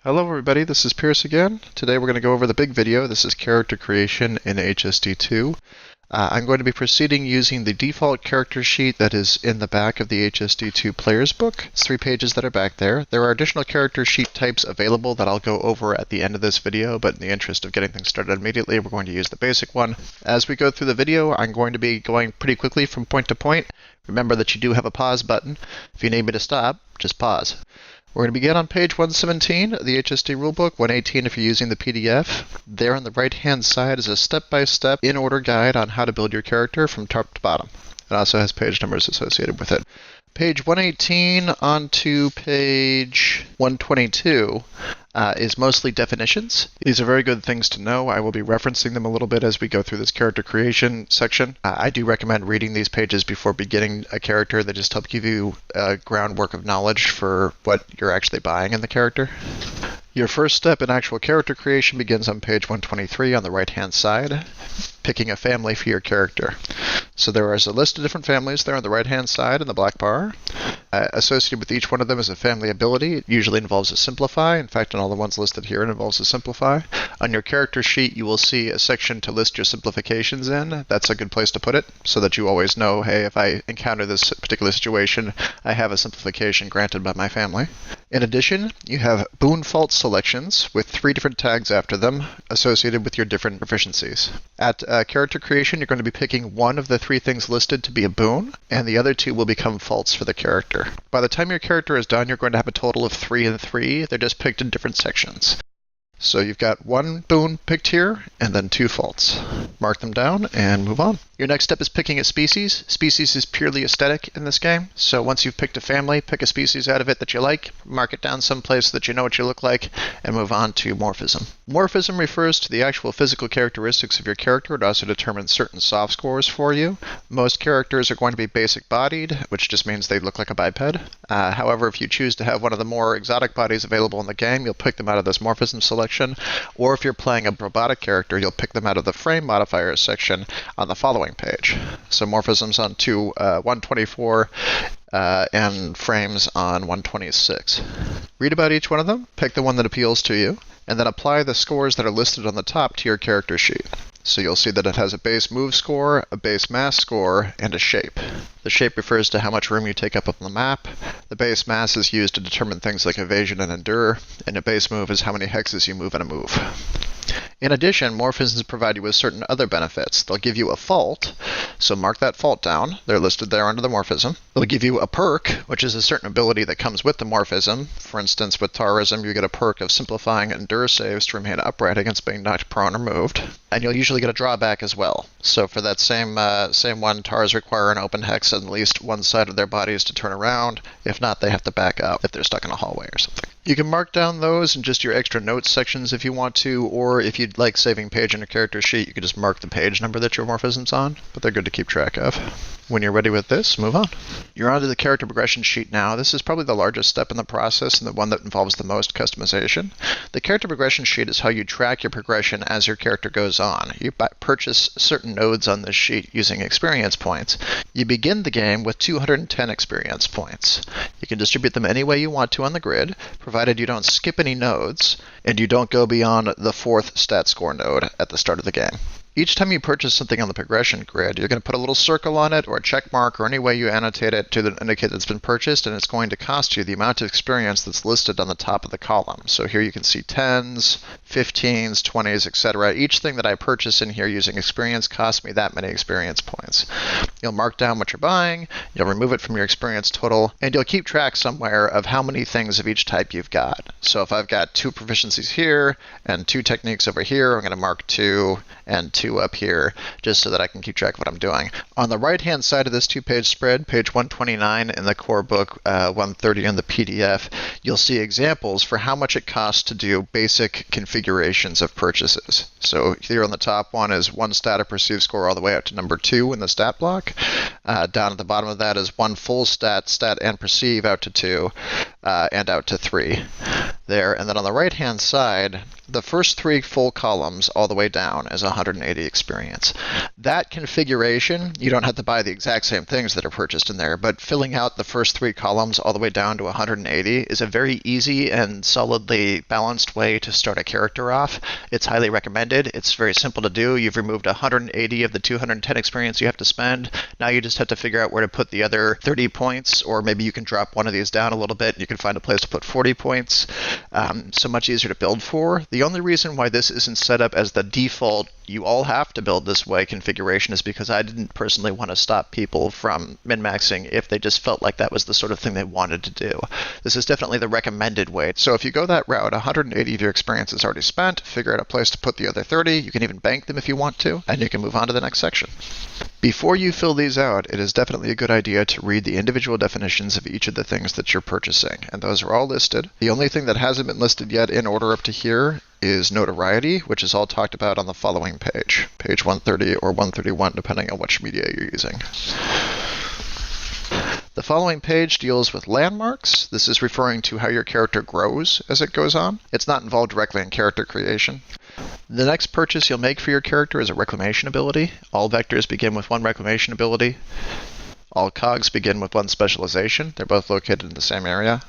Hello everybody, this is Pierce again. Today we're going to go over the big video. This is character creation in HSD2. I'm going to be proceeding using the default character sheet that is in the back of the HSD2 player's book. It's 3 pages that are back there. There are additional character sheet types available that I'll go over at the end of this video, but in the interest of getting things started immediately, we're going to use the basic one. As we go through the video, I'm going to be going pretty quickly from point to point. Remember that you do have a pause button. If you need me to stop, just pause. We're going to begin on page 117 of the HSD rulebook, 118 if you're using the PDF. There on the right-hand side is a step-by-step in-order guide on how to build your character from top to bottom. It also has page numbers associated with it. Page 118 on to page 122 is mostly definitions. These are very good things to know. I will be referencing them a little bit as we go through this character creation section. I do recommend reading these pages before beginning a character. They just help give you a groundwork of knowledge for what you're actually buying in the character. Your first step in actual character creation begins on page 123 on the right-hand side, picking a family for your character. So there is a list of different families there on the right-hand side in the black bar. Associated with each one of them is a family ability. It usually involves a simplify. In fact, on all the ones listed here, it involves a simplify. On your character sheet, you will see a section to list your simplifications in. That's a good place to put it, so that you always know, hey, if I encounter this particular situation, I have a simplification granted by my family. In addition, you have boon fault selections with 3 different tags after them associated with your different proficiencies. At character creation, you're going to be picking one of the 3 things listed to be a boon, and the other 2 will become faults for the character. By the time your character is done, you're going to have a total of 3 and 3. They're just picked in different sections. So you've got 1 boon picked here, and then 2 faults. Mark them down and move on. Your next step is picking a species. Species is purely aesthetic in this game, so once you've picked a family, pick a species out of it that you like, mark it down someplace so that you know what you look like, and move on to morphism. Morphism refers to the actual physical characteristics of your character. It also determines certain soft scores for you. Most characters are going to be basic bodied, which just means they look like a biped. However, if you choose to have one of the more exotic bodies available in the game, you'll pick them out of this morphism selection, or if you're playing a robotic character, you'll pick them out of the frame modifiers section on the following page. So morphisms on 124 and frames on 126. Read about each one of them, pick the one that appeals to you, and then apply the scores that are listed on the top to your character sheet. So you'll see that it has a base move score, a base mass score, and a shape. The shape refers to how much room you take up on the map. The base mass is used to determine things like evasion and endure, and a base move is how many hexes you move in a move. In addition, morphisms provide you with certain other benefits. They'll give you a fault, so mark that fault down. They're listed there under the morphism. They'll give you a perk, which is a certain ability that comes with the morphism. For instance, with Taurism, you get a perk of simplifying endure saves to remain upright against being knocked prone or moved. And you'll usually get a drawback as well. So for that same one, Tars require an open hex on at least one side of their bodies to turn around. If not, they have to back up if they're stuck in a hallway or something. You can mark down those in just your extra notes sections if you want to, or if you'd like saving page in a character sheet, you can just mark the page number that your morphism's on, but they're good to keep track of. When you're ready with this, move on. You're onto the character progression sheet now. This is probably the largest step in the process and the one that involves the most customization. The character progression sheet is how you track your progression as your character goes on. You purchase certain nodes on this sheet using experience points. You begin the game with 210 experience points. You can distribute them any way you want to on the grid, provided you don't skip any nodes, and you don't go beyond the 4th stat score node at the start of the game. Each time you purchase something on the progression grid, you're going to put a little circle on it or a check mark or any way you annotate it to indicate that it's been purchased, and it's going to cost you the amount of experience that's listed on the top of the column. So here you can see 10s, 15s, 20s, etc. Each thing that I purchase in here using experience costs me that many experience points. You'll mark down what you're buying, you'll remove it from your experience total, and you'll keep track somewhere of how many things of each type you've got. So if I've got 2 proficiencies here and 2 techniques over here, I'm going to mark 2 and 2 up here, just so that I can keep track of what I'm doing. On the right-hand side of this 2-page spread, page 129 in the core book, 130 in the PDF, you'll see examples for how much it costs to do basic configurations of purchases. So here on the top one is 1 stat or perceived score all the way up to number 2 in the stat block. Down at the bottom of that is 1 full stat, stat, and perceive out to 2, and out to 3 there. And then on the right-hand side, the first 3 full columns all the way down is 180 experience. That configuration, you don't have to buy the exact same things that are purchased in there, but filling out the first 3 columns all the way down to 180 is a very easy and solidly balanced way to start a character off. It's highly recommended. It's very simple to do. You've removed 180 of the 210 experience you have to spend. Now you just have to figure out where to put the other 30 points, or maybe you can drop one of these down a little bit and you can find a place to put 40 points. So much easier to build for. The only reason why this isn't set up as the default you all have to build this way configuration is because I didn't personally want to stop people from min-maxing if they just felt like that was the sort of thing they wanted to do. This is definitely the recommended way. So if you go that route, 180 of your experience is already spent, figure out a place to put the other 30, you can even bank them if you want to, and you can move on to the next section. Before you fill these out, it is definitely a good idea to read the individual definitions of each of the things that you're purchasing, and those are all listed. The only thing that hasn't been listed yet in order up to here is notoriety, which is all talked about on the following page, page 130 or 131, depending on which media you're using. The following page deals with landmarks. This is referring to how your character grows as it goes on. It's not involved directly in character creation. The next purchase you'll make for your character is a reclamation ability. All vectors begin with 1 reclamation ability. All cogs begin with 1 specialization. They're both located in the same area.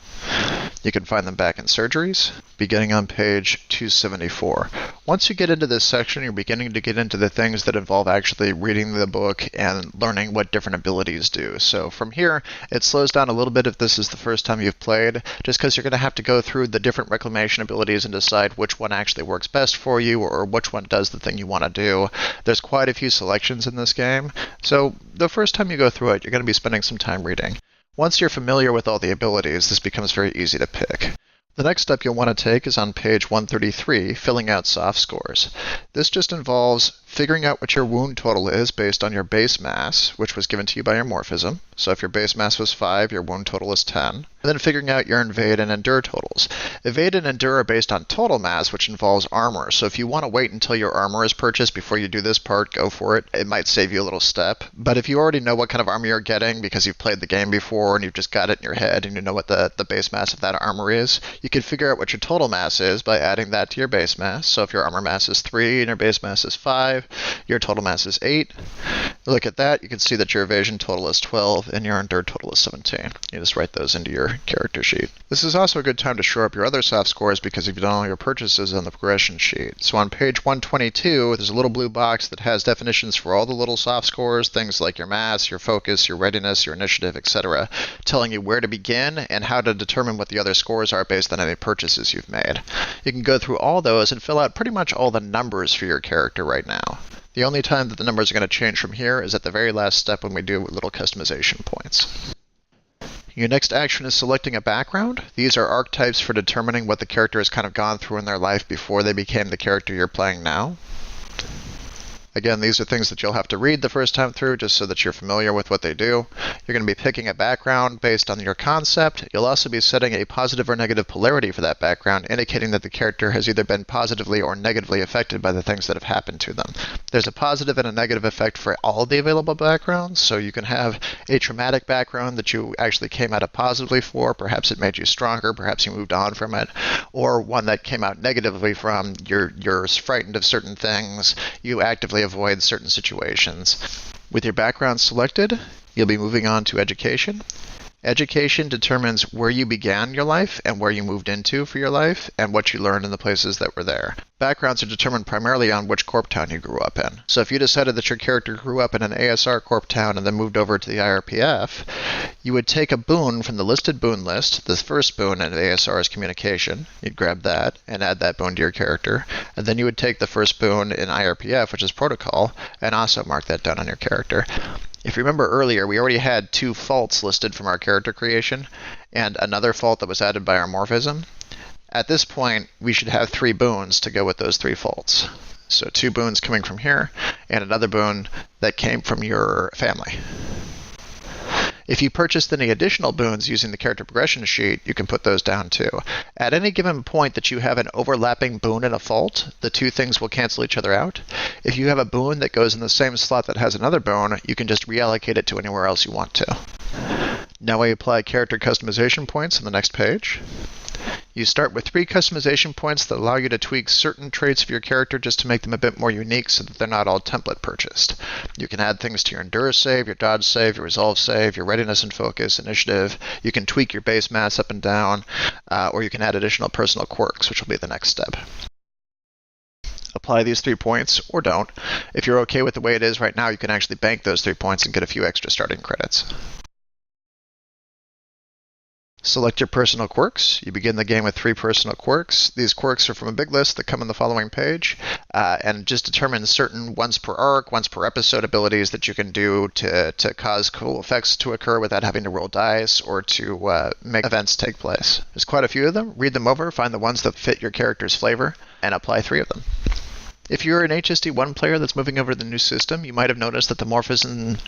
You can find them back in surgeries, beginning on page 274. Once you get into this section, you're beginning to get into the things that involve actually reading the book and learning what different abilities do. So from here, it slows down a little bit if this is the first time you've played, just because you're going to have to go through the different reclamation abilities and decide which one actually works best for you or which one does the thing you want to do. There's quite a few selections in this game, so the first time you go through it, you're going to be spending some time reading. Once you're familiar with all the abilities, this becomes very easy to pick. The next step you'll want to take is on page 133, filling out soft scores. This just involves figuring out what your wound total is based on your base mass, which was given to you by your morphism. So if your base mass was 5, your wound total is 10. And then figuring out your invade and endure totals. Evade and endure are based on total mass, which involves armor. So if you want to wait until your armor is purchased before you do this part, go for it. It might save you a little step. But if you already know what kind of armor you're getting because you've played the game before and you've just got it in your head and you know what the base mass of that armor is, you can figure out what your total mass is by adding that to your base mass. So if your armor mass is 3 and your base mass is 5, your total mass is 8. Look at that, you can see that your evasion total is 12 and your endure total is 17. You just write those into your character sheet. This is also a good time to shore up your other soft scores because you've done all your purchases on the progression sheet. So on page 122, there's a little blue box that has definitions for all the little soft scores, things like your mass, your focus, your readiness, your initiative, etc., telling you where to begin and how to determine what the other scores are based on any purchases you've made. You can go through all those and fill out pretty much all the numbers for your character right now. The only time that the numbers are going to change from here is at the very last step when we do little customization points. Your next action is selecting a background. These are archetypes for determining what the character has kind of gone through in their life before they became the character you're playing now. Again, these are things that you'll have to read the first time through just so that you're familiar with what they do. You're going to be picking a background based on your concept. You'll also be setting a positive or negative polarity for that background, indicating that the character has either been positively or negatively affected by the things that have happened to them. There's a positive and a negative effect for all the available backgrounds, so you can have a traumatic background that you actually came out of positively for. Perhaps it made you stronger, perhaps you moved on from it, or one that came out negatively from you're frightened of certain things, you actively avoid certain situations. With your background selected, you'll be moving on to education. Education determines where you began your life and where you moved into for your life and what you learned in the places that were there. Backgrounds are determined primarily on which corp town you grew up in. So if you decided that your character grew up in an ASR corp town and then moved over to the IRPF, you would take a boon from the listed boon list. The first boon in ASR is communication. You'd grab that and add that boon to your character. And then you would take the first boon in IRPF, which is protocol, and also mark that down on your character. If you remember earlier, we already had 2 faults listed from our character creation and another fault that was added by our morphism. At this point, we should have 3 boons to go with those 3 faults. So 2 boons coming from here and another boon that came from your family. If you purchased any additional boons using the character progression sheet, you can put those down too. At any given point that you have an overlapping boon and a fault, the two things will cancel each other out. If you have a boon that goes in the same slot that has another boon, you can just reallocate it to anywhere else you want to. Now we apply character customization points on the next page. You start with 3 customization points that allow you to tweak certain traits of your character just to make them a bit more unique so that they're not all template purchased. You can add things to your endure save, your dodge save, your resolve save, your readiness and focus, initiative. You can tweak your base mass up and down, or you can add additional personal quirks, which will be the next step. Apply these 3 points, or don't. If you're okay with the way it is right now, you can actually bank those 3 points and get a few extra starting credits. Select your personal quirks. You begin the game with 3 personal quirks. These quirks are from a big list that come on the following page, and just determine certain once per arc, once per episode abilities that you can do to cause cool effects to occur without having to roll dice or to make events take place. There's quite a few of them. Read them over, find the ones that fit your character's flavor, and apply 3 of them. If you're an HSD1 player that's moving over to the new system, you might have noticed that the morphism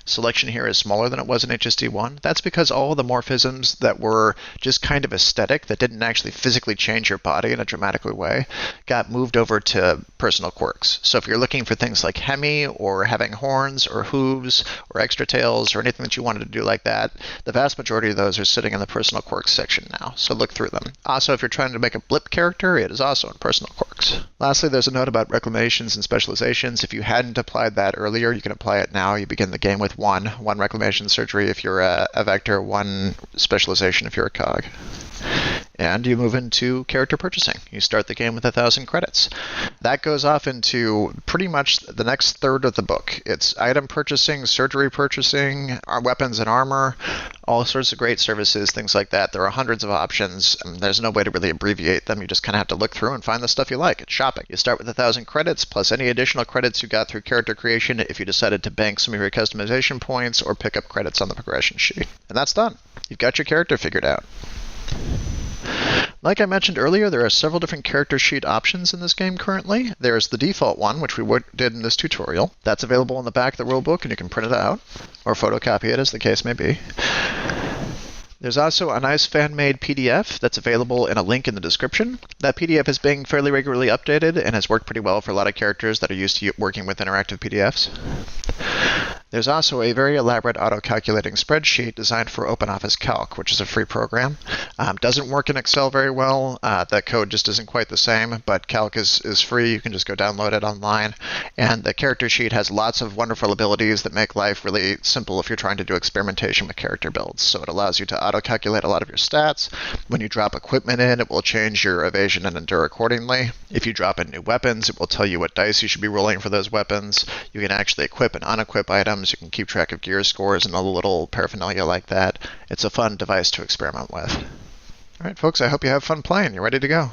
selection here is smaller than it was in HSD1. That's because all the morphisms that were just kind of aesthetic, that didn't actually physically change your body in a dramatic way, got moved over to personal quirks. So if you're looking for things like hemi, or having horns, or hooves, or extra tails, or anything that you wanted to do like that, the vast majority of those are sitting in the personal quirks section now, so look through them. Also, if you're trying to make a blip character, it is also in personal quirks. Lastly, there's a note about reclamations and specializations. If you hadn't applied that earlier, you can apply it now. You begin the game with one reclamation surgery if you're a vector, 1 specialization if you're a cog. And you move into character purchasing. You start the game with 1,000 credits. That goes off into pretty much the next third of the book. It's item purchasing, surgery purchasing, weapons and armor, all sorts of great services, things like that. There are hundreds of options. There's no way to really abbreviate them. You just kind of have to look through and find the stuff you like. It's shopping. You start with 1,000 credits plus any additional credits you got through character creation if you decided to bank some of your customization points or pick up credits on the progression sheet. And that's done. You've got your character figured out. Like I mentioned earlier, there are several different character sheet options in this game currently. There's the default one, which we did in this tutorial. That's available in the back of the rulebook, and you can print it out, or photocopy it, as the case may be. There's also a nice fan-made PDF that's available in a link in the description. That PDF is being fairly regularly updated and has worked pretty well for a lot of characters that are used to working with interactive PDFs. There's also a very elaborate auto-calculating spreadsheet designed for OpenOffice Calc, which is a free program. Doesn't work in Excel very well. That code just isn't quite the same, but Calc is free. You can just go download it online. And the character sheet has lots of wonderful abilities that make life really simple if you're trying to do experimentation with character builds. So it allows you to auto-calculate a lot of your stats. When you drop equipment in, it will change your evasion and endure accordingly. If you drop in new weapons, it will tell you what dice you should be rolling for those weapons. You can actually equip and unequip items. You can keep track of gear scores and all the little paraphernalia like that. It's a fun device to experiment with. All right, folks, I hope you have fun playing. You're ready to go.